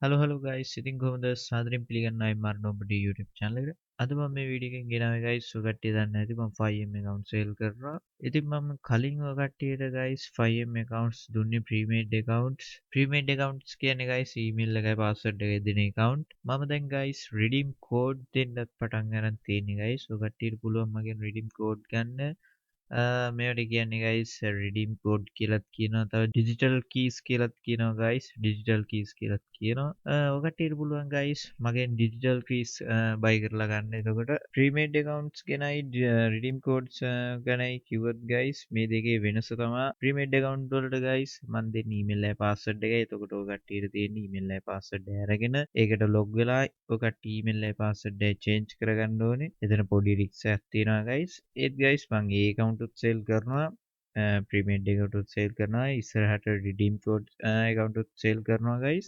Hello guys ඉතින් කොහොමද සාදරයෙන් පිළිගන්නවා මම ඔබගේ YouTube channel එකට. අද මම මේ වීඩියෝ එකෙන් ගෙනාවේ ගයිස් ඔය කට්ටිය දන්නේ නැති මම 5M account sale කරනවා. ඉතින් මම කලින් ඔය කට්ටියට ගයිස් 5M accounts දුන්නේ prepaid accounts. prepaid accounts කියන්නේ ගයිස් email එකයි password එකයි දෙන account. මම දැන් ගයිස් redeem code දෙන්නත් පටන් ගන්න තියෙන්නේ ගයිස්. ඔය කට්ටියට පුළුවන් මගෙන් redeem code ගන්න. මේවට කියන්නේ ගයිස් redeem code කියලාත් කියනවා තව digital keys කියලාත් කියනවා ගයිස් digital keys කියලාත් කියනවා ඔය කට්ටියට පුළුවන් ගයිස් මගෙන් digital keys buy කරලා ගන්න. එතකොට prepaid accounts ගැනයි redeem codes ගැනයි කිව්වොත් ගයිස් මේ දෙකේ වෙනස තමයි prepaid account වලට ගයිස් මම දෙන්නේ email එකයි password එකයි. එතකොට ඔය කට්ටියට තියෙන email එකයි password එක අරගෙන ඒකට log වෙලා ඔය කට්ටිය email එකයි password එක change කරගන්න ඕනේ. එතන පොඩි risk එකක් තියෙනවා ගයිස්. ඒත් ගයිස් මම ඒ account උත් sale කරනවා prepaid එකට උත් sale කරනවා ඉස්සරහට redeem code account උත් sale කරනවා guys.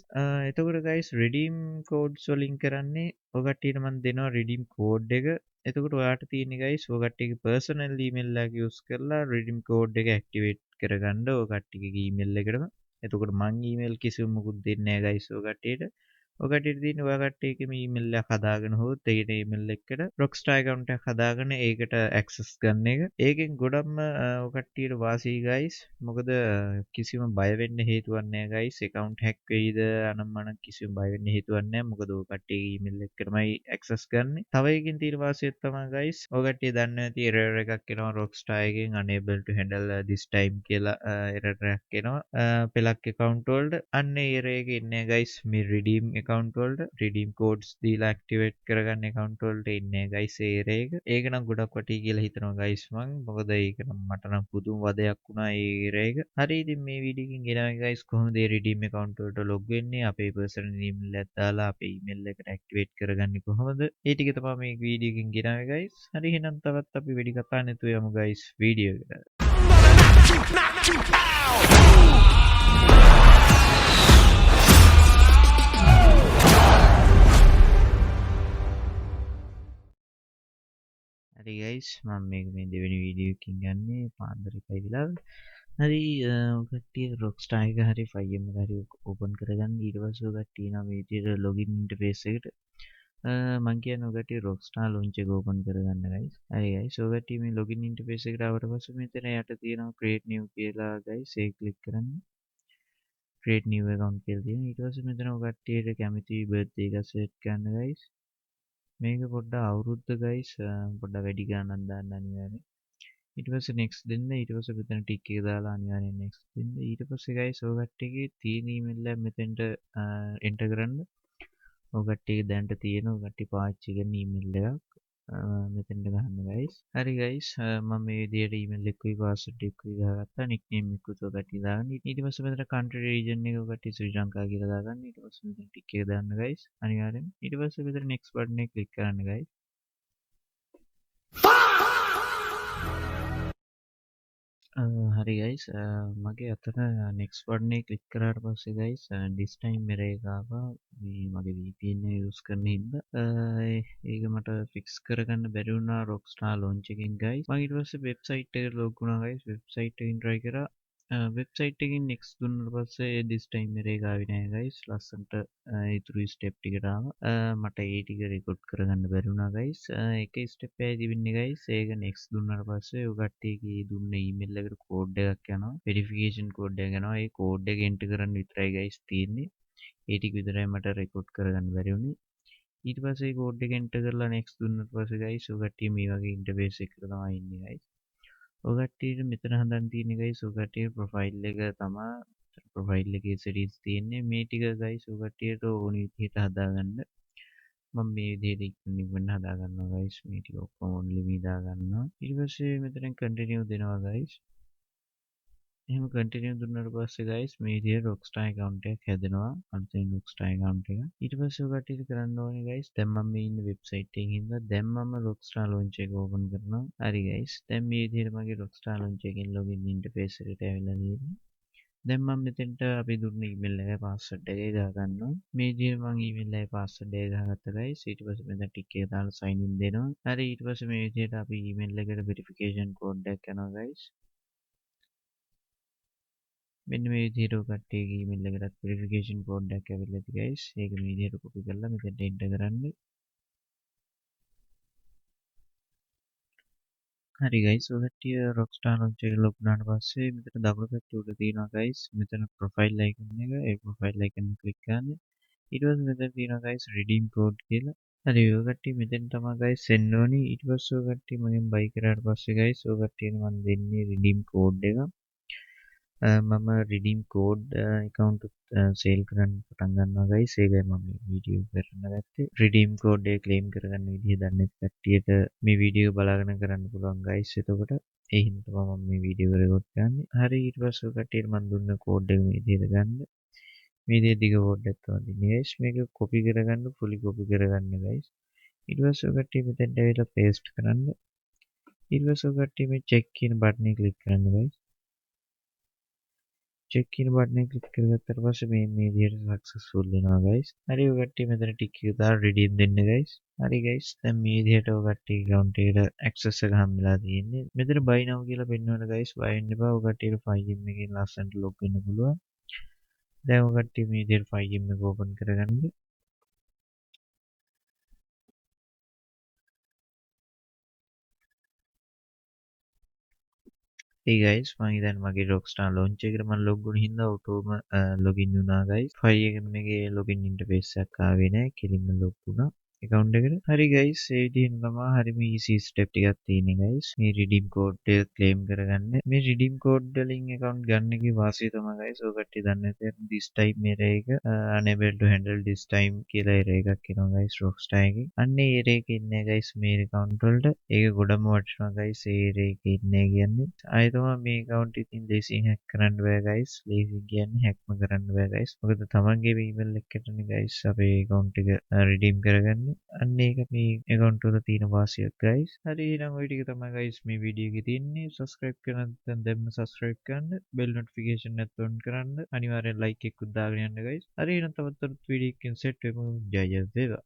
එතකොට guys redeem codes වලින් කරන්නේ ඔය කට්ටියට මම දෙනවා redeem code එක. එතකොට ඔයාට තියෙන්නේ guys ඔය කට්ටියගේ personal email එක use කරලා redeem code එක activate කරගන්න ඔය කට්ටියගේ email එකටම. එතකොට මං email කිසිම මොකුත් දෙන්නේ නැහැ guys ඔය කට්ටියට. ඔය කට්ටියට තියෙන්නේ ඔය කට්ටියගේම email එක හදාගෙන හොත් ඒකට email එකකට Rockstar account එකක් හදාගෙන ඒකට access ගන්න එක. ඒකෙන් ගොඩක්ම ඔය කට්ටියට වාසි guys. මොකද කිසිම බය වෙන්න හේතුවක් නැහැ guys. account hack වෙයිද අනම්මනම් කිසිම බය වෙන්න හේතුවක් නැහැ. මොකද ඔය කට්ටියගේ email එකකටමයි access ගන්න. තව එකකින් තියෙන වාසියක් තමයි guys. ඔය කට්ටිය දන්නේ නැති error එකක් එනවා Rockstar එකෙන් unable to handle this time කියලා error එකක් එනවා. පෙලක් account වලට අන්න ඒ error එක එන්නේ guys මේ redeem account වලට redeem codes දීලා activate කරගන්න account වලට එන්නේ guys ඒ error එක. ඒක නම් ගොඩක් වටී කියලා හිතනවා guys මං. මොකද ඒක නම් මට නම් පුදුම වදයක් වුණා ඒ error එක. හරි ඉතින් මේ වීඩියෝ එකකින් ගෙනාවේ guys කොහොමද මේ redeem account වලට log වෙන්නේ අපේ personal email එකක් දාලා අපේ email එකට activate කරගන්නේ කොහොමද? ඒ ටික තමයි මේ වීඩියෝ එකකින් ගෙනාවේ guys. හරි එහෙනම් තවත් අපි වෙඩි කතා නැතුව යමු guys වීඩියෝ එකට. හරි ගයිස් මම මේක මේ දෙවෙනි වීඩියෝ එකකින් ගන්නේ පාන්දර 1යි වෙලාව. හරි කට්ටිය Rockstar එක හරි 5M එක හරි ඕපන් කරගන්න. ඊට පස්සේ ඔය කට්ටිය නම් මේ විදිහට login interface එකට මම කියන්නේ ඔය කට්ටිය Rockstar launch එක ඕපන් කරගන්න guys. හරි guys ඔය කට්ටිය මේ login interface එකට ආවට පස්සේ මෙතන යට තියෙනවා create new කියලා guys ඒක click කරන්න. create new account කියලා තියෙනවා. ඊට පස්සේ මෙතන ඔය කට්ටියට කැමති birthday එක set කරන්න guys. මේක පොඩ්ඩක් අවුරුද්ද guys පොඩ්ඩක් වැඩි ගානක් දාන්න අනිවාර්යෙන්. ඊට පස්සේ next දෙන්න. ඊට පස්සේ මෙතන tick එක දාලා අනිවාර්යෙන් next දෙන්න. ඊට පස්සේ guys ඔය කට්ටියගේ තියෙන email එක මෙතෙන්ට enter කරන්න. ඔය කට්ටියගේ දැනට තියෙන ඔය කට්ටිය පාවිච්චි කරන email එකක් මෙතෙන්ට ගහන්න guys. හරි guys මම මේ විදිහට email එකකුයි password එකකුයි දාගත්තා. nickname එකකුත් ඔය කට්ටිය දාගන්න. ඊට පස්සේ මෙතන country region එක ඔය කට්ටිය ශ්‍රී ලංකා කියලා දාගන්න. ඊට පස්සේ මෙතන tick එක දාන්න guys අනිවාර්යෙන්. ඊට පස්සේ මෙතන next button එක click කරන්න guys. හරි ගයිස් මගේ අතන නෙක්ස් වඩනේ ක්ලික් කරාට පස්සේ ගයිස් this time error එක ආවා මේ මගේ VPN එක යූස් කරන හින්දා ඒක මට ෆික්ස් කරගන්න බැරි වුණා Rockstar launch එකෙන් ගයිස් මම ඊට පස්සේ වෙබ්සයිට් එකට ලොග් වුණා ගයිස් වෙබ්සයිට් එකකින් try කරා වෙබ්සයිට් එකකින් next දුන්නාට පස්සේ this time error එක ආවේ නෑ ගයිස් ලස්සන්ට ඉතුරු ස්ටෙප් ටිකට ආවා මට ඒ ටික රෙකෝඩ් කරගන්න බැරි වුණා ගයිස් එක ස්ටෙප් එකයි තිබෙන්නේ ගයිස් ඒක next දුන්නාට පස්සේ ඔය කට්ටියගේ දුන්න ඊමේල් එකට කෝඩ් එකක් යනවා වෙරිෆිකේෂන් කෝඩ් එකක් යනවා ඒ කෝඩ් එක එන්ටර් කරන්න විතරයි ගයිස් තියෙන්නේ ඒ ටික විතරයි මට රෙකෝඩ් කරගන්න බැරි වුණේ ඊට පස්සේ කෝඩ් එක එන්ටර් කරලා next දුන්නාට පස්සේ ගයිස් ඔය කට්ටිය මේ වගේ ඉන්ටර්ෆේස් එකකට තමයි ඉන්නේ ගයිස් ඔය කට්ටියට මෙතන හදන්න තියෙන්නේ ගයිස් ඔය කට්ටිය ප්‍රොෆයිල් එක තමයි ප්‍රොෆයිල් එකේ settings තියෙන්නේ මේ ටික ගයිස් ඔය කට්ටියට ඕන විදිහට හදාගන්න මම මේ විදිහට ඉක්මනින් හදාගන්නවා ගයිස් මේ ටික ඔක්කොම only මේ දාගන්නවා ඊට පස්සේ මෙතන continue දෙනවා ගයිස් එහෙම continue දුන්නාට පස්සේ ගයිස් මේ විදිහට Rockstar account එකක් හැදෙනවා අලුතෙන් Rockstar account එක ඊට පස්සේ ඔය කට්ටියට කරන්න ඕනේ ගයිස් දැන් මම මේ ඉන්නේ වෙබ්සයිට් එකකින් හින්දා දැන් මම Rockstar launch එක ඕපන් කරනවා හරි ගයිස් දැන් මේ විදිහට මගේ Rockstar launch එකෙන් login interface එකට ඇවිල්ලා තියෙන්නේ දැන් මම මෙතෙන්ට අපි දුන්න email එකේ password එක දාගන්නවා මේ විදිහට මම email එකේ password එක දාගත්තා guys ඊට පස්සේ මෙතන tick එක දාලා sign in දෙනවා හරි ඊට පස්සේ මේ විදිහට අපි email එකට verification code එකක් යනවා guys මෙන්න මේ විදිහට කට්ටියගේ ඊමේල් එකකට වෙරිෆිකේෂන් කෝඩ් එකක් ඇවිල්ලා ඇති guys. ඒක මේ විදිහට කොපි කරලා මෙතනට එන්ටර් කරන්න. හරි guys, ඔය කට්ටිය Rockstar launcher එක ලොග් වුණාට පස්සේ මෙතන දකුණු පැත්තේ උඩ තියෙනවා guys. මෙතන profile icon එක. ඒ profile icon එක ක්ලික් කරන්න. ඊට පස්සේ මෙතන තියෙනවා guys redeem code කියලා. හරි ඔය කට්ටිය මෙතෙන් තමයි guys එන්න ඕනි. ඊට පස්සේ ඔය කට්ටිය මගෙන් buy කරාට පස්සේ guys ඔය කට්ටියට මම දෙන්නේ redeem code එක. මම redeem code account sale කරන්න පටන් ගන්නවා guys. ඒකයි මම මේ වීඩියෝ කරන්න ගත්තේ. redeem code එක claim කරගන්න විදිහ දන්නේ නැති කට්ටියට මේ වීඩියෝ බලාගෙන කරන්න පුළුවන් guys. එතකොට ඒ හින්දා මම මේ වීඩියෝ රෙකෝඩ් කරන්නේ. හරි ඊට පස්සේ ඔය කට්ටියට මම දුන්න code එක මේ විදිහට ගන්න. මේ විදිහේ දිග code එකක් තමයි දෙන්නේ guys. මේක copy කරගන්න fully copy කරගන්න guys. ඊට පස්සේ ඔය කට්ටිය මෙතෙන්ට ඇවිල්ලා paste කරන්න. ඊට පස්සේ ඔය කට්ටිය මේ check කියන button එක click කරන්න guys. check කියන button එක click කරගත්තට පස්සේ මේ විදිහට successful වෙනවා guys. හරි ඔය කට්ටිය මෙතන tick එක දාලා redeem දෙන්න guys. හරි guys දැන් මේ විදිහට ඔය කට්ටිය account එකට access එක හම්බෙලා තියෙන්නේ. මෙතන buy now කියලා පෙන්වන guys. buy වෙන්න එපා. ඔය කට්ටියට 5M එකෙන් ලස්සනට log වෙන්න පුළුවන්. දැන් ඔය කට්ටිය මේ විදිහට 5M එක open කරගන්න. Hey guys, මම ඉතින් මගේ Rockstar launch එකට මම log වුණ හින්දා ඔටෝම login වුණා guys. 5M එකේ login interface එකක් ආවේ නැහැ. කෙලින්ම log වුණා account එකට. හරි guys, ඒ විදිහෙන් තමයි හරිම easy step ටිකක් තියෙන්නේ guys. මේ redeem code එක claim කරගන්න. මේ redeem code වලින් account ගන්න එකේ වාසිය තමයි guys. ඔය කට්ටිය දන්නේ නැති this time error එක unable to handle this time කියලා error එකක් එනවා guys Rockstar එකේ. අන්න ඒ error එක ඉන්නේ guys මේ account වලට. ඒක ගොඩම වටිනවා guys. ඒ error එක ඉන්නේ කියන්නේ. ආයෙ තමයි මේ account ඉතින් ලේසියෙන් hack කරන්න බෑ guys. ලේසියෙන් කියන්නේ hackම කරන්න බෑ guys. මොකද තමන්ගේ email එකකටනේ guys අපේ account එක redeem කරගන්නේ. අන්න ඒක මේ account වල තියෙන වාසියක් guys. හරි එහෙනම් ওই ටික තමයි guys මේ වීඩියෝ එකේ තියෙන්නේ. subscribe කරන්න නැත්නම් දැන්ම subscribe කරන්න. bell notification එකත් on කරන්න. අනිවාර්යෙන් like එකකුත් දාගෙන යන්න guys. හරි එහෙනම් තවත් වීඩියෝ එකකින් set වෙමු. ජය ජය වේවා.